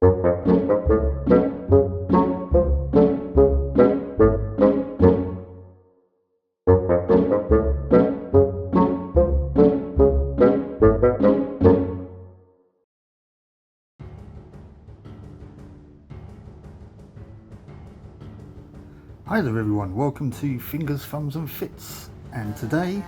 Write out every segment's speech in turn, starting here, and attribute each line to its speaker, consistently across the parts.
Speaker 1: Hi there everyone, welcome to Fingers, Thumbs and Fits, and today,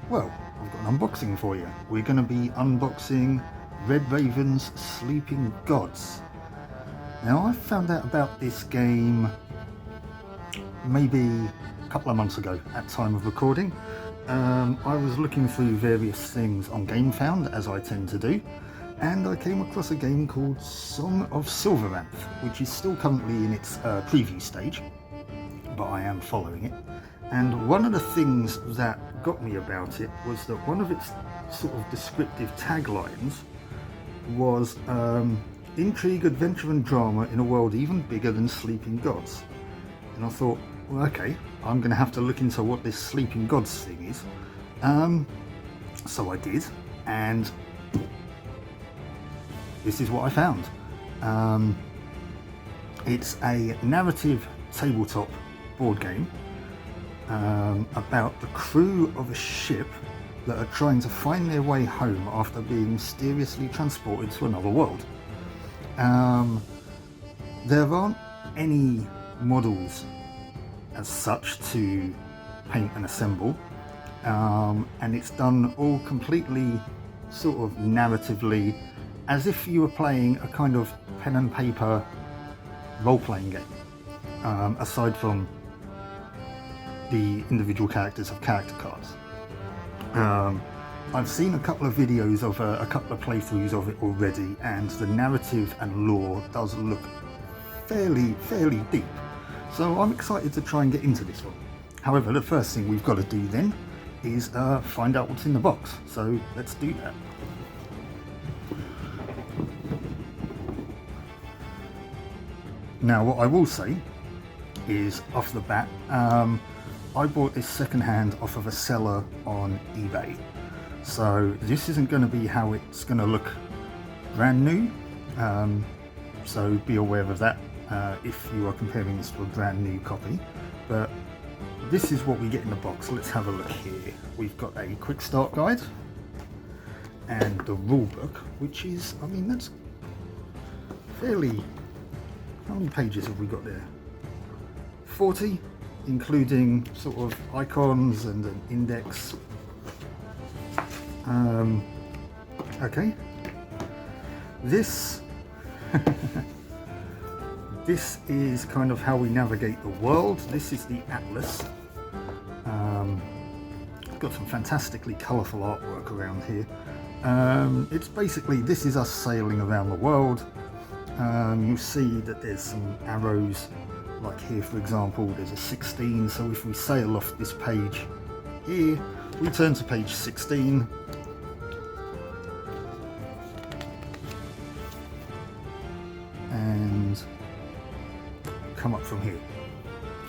Speaker 1: well, I've got an unboxing for you. We're going to be unboxing Red Raven's Sleeping Gods. Now, I found out about this game maybe a couple of months ago at time of recording. I was looking through various things on GameFound, as I tend to do, and I came across a game called Song of Silveranth, which is still currently in its preview stage, but I am following it. And one of the things that got me about it was that one of its sort of descriptive taglines was intrigue, adventure and drama in a world even bigger than Sleeping Gods. And I thought, well, okay, I'm going to have to look into what this Sleeping Gods thing is. So I did, and this is what I found. It's a narrative tabletop board game about the crew of a ship that are trying to find their way home after being mysteriously transported to another world. There aren't any models as such to paint and assemble, and it's done all completely sort of narratively, as if you were playing a kind of pen and paper role-playing game, aside from the individual characters of character cards. I've seen a couple of videos of a couple of playthroughs of it already, and the narrative and lore does look fairly deep. So I'm excited to try and get into this one. However, the first thing we've got to do then is find out what's in the box. So let's do that. Now, what I will say is, off the bat, I bought this secondhand off of a seller on eBay. So this isn't going to be how it's going to look brand new. So be aware of that if you are comparing this to a brand new copy. But this is what we get in the box. Let's have a look here. We've got a quick start guide and the rule book, which is, I mean, that's fairly... How many pages have we got there? 40, including sort of icons and an index. Okay. This this is kind of how we navigate the world. This is the atlas. Got some fantastically colourful artwork around here. It's basically, this is us sailing around the world. You'll see that there's some arrows, like here for example there's a 16, so if we sail off this page here, we turn to page 16 and come up from here.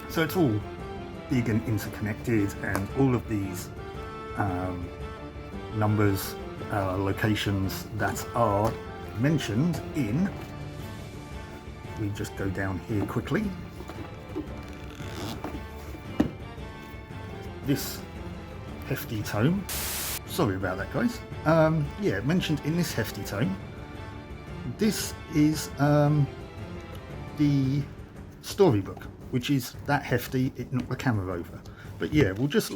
Speaker 1: So it's all big and interconnected, and all of these numbers, locations that are mentioned in... We just go down here quickly. This hefty tome, sorry about that guys, yeah, mentioned in this hefty tome, this is the storybook, which is that hefty, it knocked the camera over. But yeah, we'll just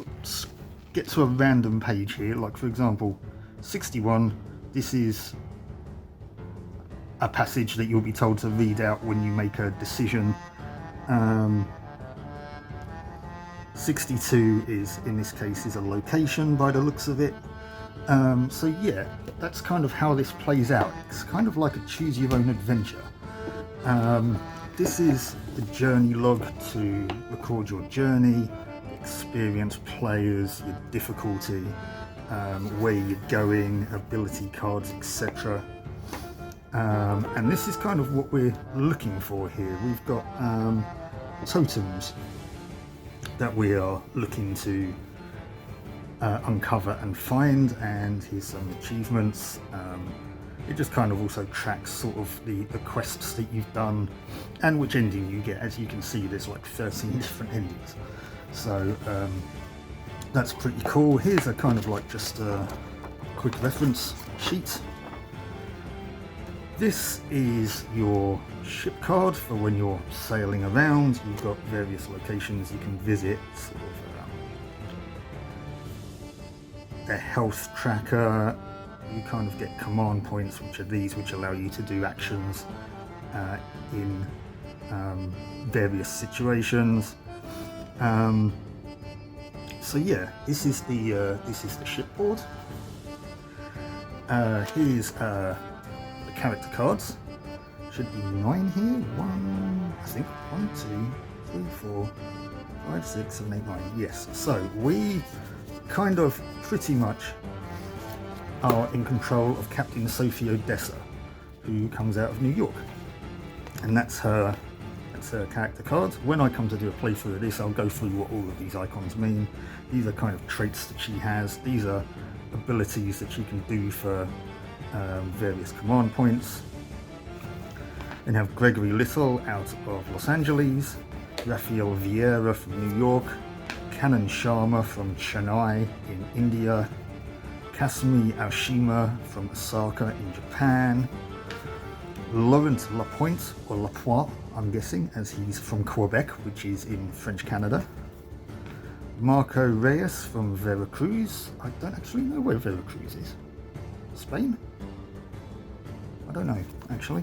Speaker 1: get to a random page here, like for example 61, this is a passage that you'll be told to read out when you make a decision. 62 is, in this case, is a location by the looks of it. So yeah, that's kind of how this plays out. It's kind of like a choose your own adventure. This is the journey log to record your journey, experience players, your difficulty, where you're going, ability cards, etc. And this is kind of what we're looking for here. We've got totems that we are looking to uncover and find, and here's some achievements. It just kind of also tracks sort of the quests that you've done and which ending you get. As you can see, there's like 13 different endings. So that's pretty cool. Here's a kind of like just a quick reference sheet. This is your ship card for when you're sailing around. You've got various locations you can visit, sort of a health tracker. You kind of get command points, which are these, which allow you to do actions in various situations. So yeah, this is the shipboard. Here's the character cards. Should be 9 here. 1, 2, 3, 4, 5, 6, 7, 8, 9. Yes. So we kind of pretty much are in control of Captain Sophie Odessa, who comes out of New York, and that's her character card. When I come to do a playthrough of this, I'll go through what all of these icons mean. These are kind of traits that she has. These are abilities that she can do for various command points. Then have Gregory Little out of Los Angeles, Rafael Vieira from New York, Kanan Sharma from Chennai in India, Kasumi Aoshima from Osaka in Japan, Laurent Lapointe, or Lapointe, I'm guessing, as he's from Quebec, which is in French Canada, Marco Reyes from Veracruz. I don't actually know where Veracruz is. Spain? I don't know, actually.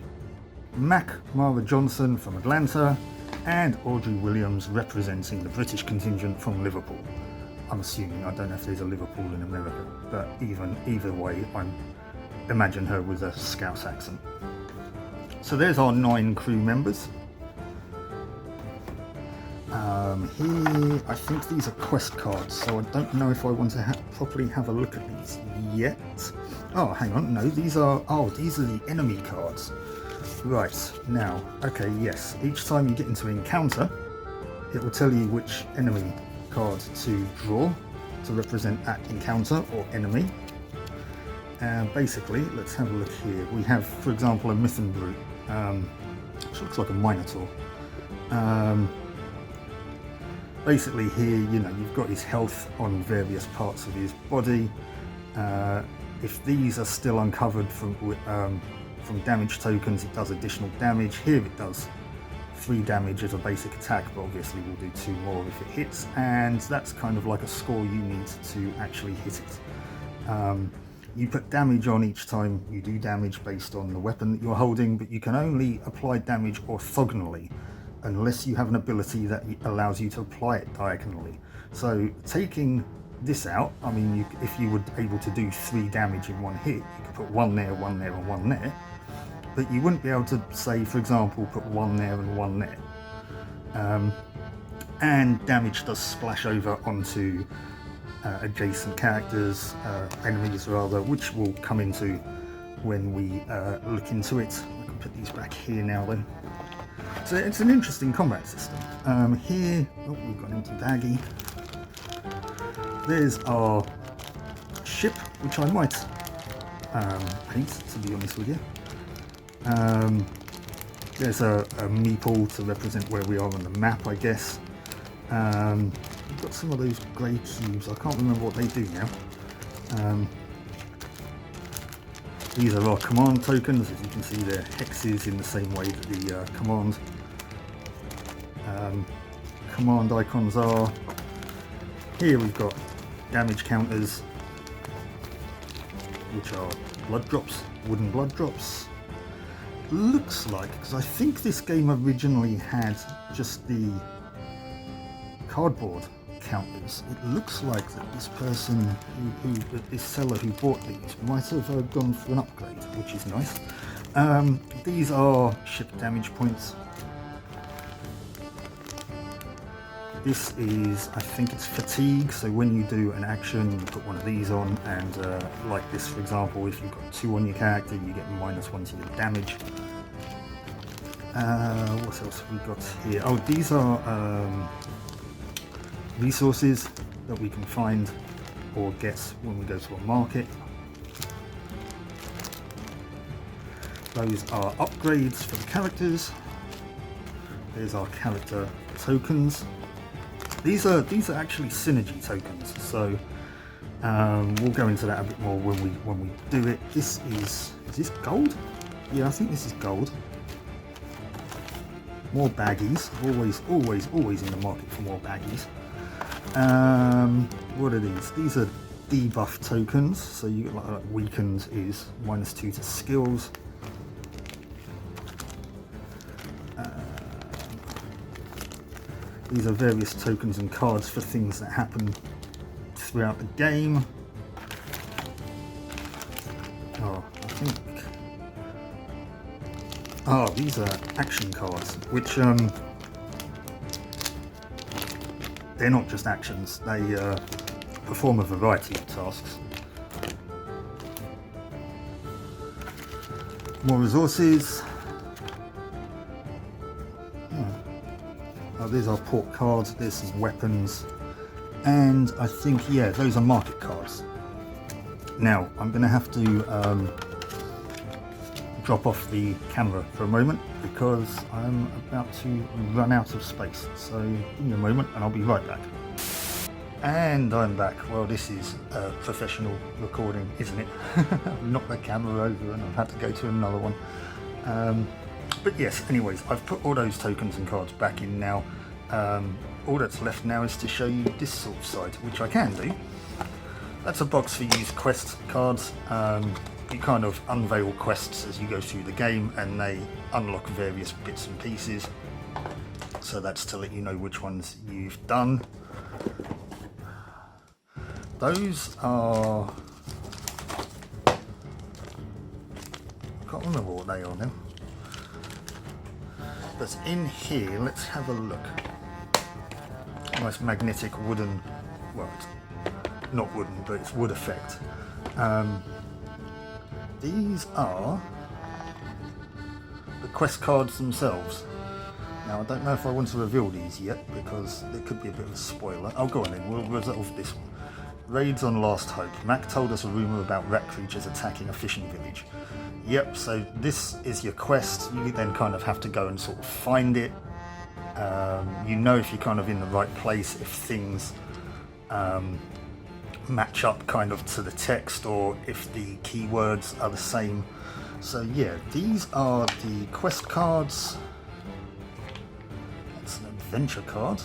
Speaker 1: Mac Mara Johnson from Atlanta, and Audrey Williams representing the British contingent from Liverpool. I'm assuming, I don't know if there's a Liverpool in America, but either way, I imagine her with a Scouse accent. So there's our 9 crew members. Here, I think these are quest cards, so I don't know if I want to properly have a look at these yet. Oh, hang on, no, these are the enemy cards. Right, now, okay, yes, each time you get into an encounter, it will tell you which enemy card to draw to represent that encounter or enemy. Basically, let's have a look here. We have, for example, a Mythen Brute, which looks like a Minotaur. Basically here, you've got his health on various parts of his body. If these are still uncovered from damage tokens, it does additional damage. Here it does 3 damage as a basic attack, but obviously we'll do 2 more if it hits, and that's kind of like a score you need to actually hit it. You put damage on each time you do damage based on the weapon that you're holding, but you can only apply damage orthogonally unless you have an ability that allows you to apply it diagonally. So taking this out, I mean, if you were able to do 3 damage in one hit, you could put 1 there, 1 there, and 1 there, but you wouldn't be able to, say, for example, put 1 there and 1 there. And damage does splash over onto adjacent characters, enemies rather, which we'll come into when we look into it. I can put these back here now then. So it's an interesting combat system. Here, we've got an empty baggie. There's our ship, which I might paint, to be honest with you. There's a meeple to represent where we are on the map, I guess. We've got some of those grey cubes. I can't remember what they do now. These are our command tokens. As you can see, they're hexes in the same way that the command icons are. Here we've got damage counters, which are blood drops, wooden blood drops. Looks like, because I think this game originally had just the cardboard counters. It looks like that this person, this seller who bought these, might have gone for an upgrade, which is nice. These are ship damage points. This is, I think it's fatigue, so when you do an action, you put one of these on, and like this, for example, if you've got 2 on your character, you get -1 to your damage. What else have we got here? Oh, these are resources that we can find or get when we go to a market. Those are upgrades for the characters. There's our character tokens. These are actually synergy tokens, so we'll go into that a bit more when we do it. Is this gold? Yeah, I think this is gold. More baggies. Always in the market for more baggies. What are these? These are debuff tokens. So you get like weakened is -2 to skills. These are various tokens and cards for things that happen throughout the game. Oh, I think. Oh, these are action cards, which they're not just actions, they perform a variety of tasks. More resources. Oh, there's our port cards, there's some weapons, and I think, yeah, those are market cards. Now, I'm going to have to drop off the camera for a moment because I'm about to run out of space. So give me a moment and I'll be right back. And I'm back. Well, this is a professional recording, isn't it? I've knocked the camera over and I've had to go to another one. But yes, anyways, I've put all those tokens and cards back in now. All that's left now is to show you this sort of side, which I can do. That's a box for used quest cards. You kind of unveil quests as you go through the game and they unlock various bits and pieces. So that's to let you know which ones you've done. Those are... I can't remember what they are now. But in here, let's have a look. Nice magnetic wooden, well, it's not wooden, but it's wood effect. These are the quest cards themselves. Now, I don't know if I want to reveal these yet because it could be a bit of a spoiler. Oh, go on then, we'll resolve this one. Raids on Last Hope. Mac told us a rumour about rat creatures attacking a fishing village. Yep, so this is your quest. You then kind of have to go and sort of find it. You know if you're kind of in the right place, if things match up kind of to the text or if the keywords are the same. So yeah, these are the quest cards. That's an adventure card.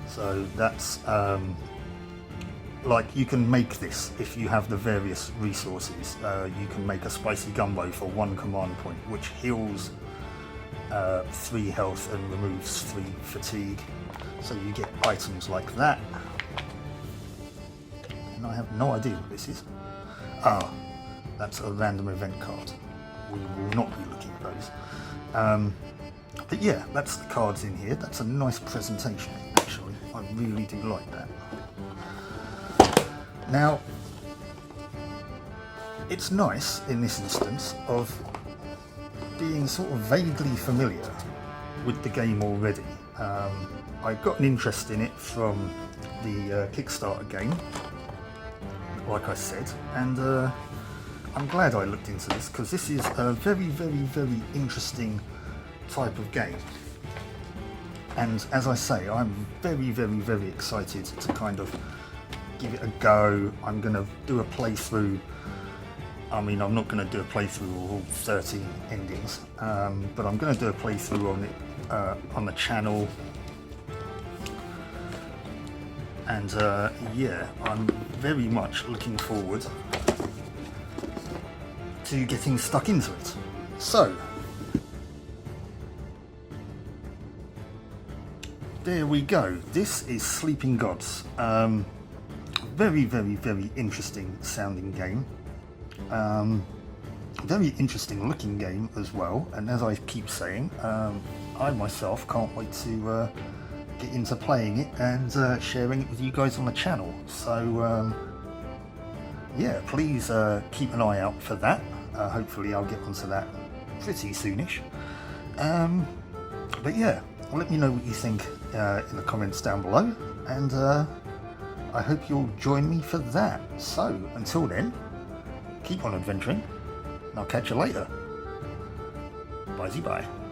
Speaker 1: So that's like you can make this if you have the various resources. You can make a spicy gumbo for 1 command point, which heals 3 health and removes 3 fatigue. So you get items like that. And I have no idea what this is. Ah, that's a random event card. We will not be looking at those. But yeah, that's the cards in here. That's a nice presentation, actually. I really do like that. Now, it's nice in this instance of being sort of vaguely familiar with the game already. I got an interest in it from the Kickstarter game, like I said, and I'm glad I looked into this because this is a very, very, very interesting type of game. And as I say, I'm very, very, very excited to kind of give it a go. I'm going to do a playthrough. I mean, I'm not going to do a playthrough of all 30 endings, but I'm going to do a playthrough on it on the channel. And yeah, I'm very much looking forward to getting stuck into it. So, there we go. This is Sleeping Gods. Very, very, very interesting sounding game. Very interesting looking game as well. And as I keep saying, I myself can't wait to get into playing it and sharing it with you guys on the channel. So yeah, please keep an eye out for that. Hopefully I'll get onto that pretty soonish. But yeah, let me know what you think in the comments down below, and I hope you'll join me for that. So until then, keep on adventuring and I'll catch you later. Bye-bye.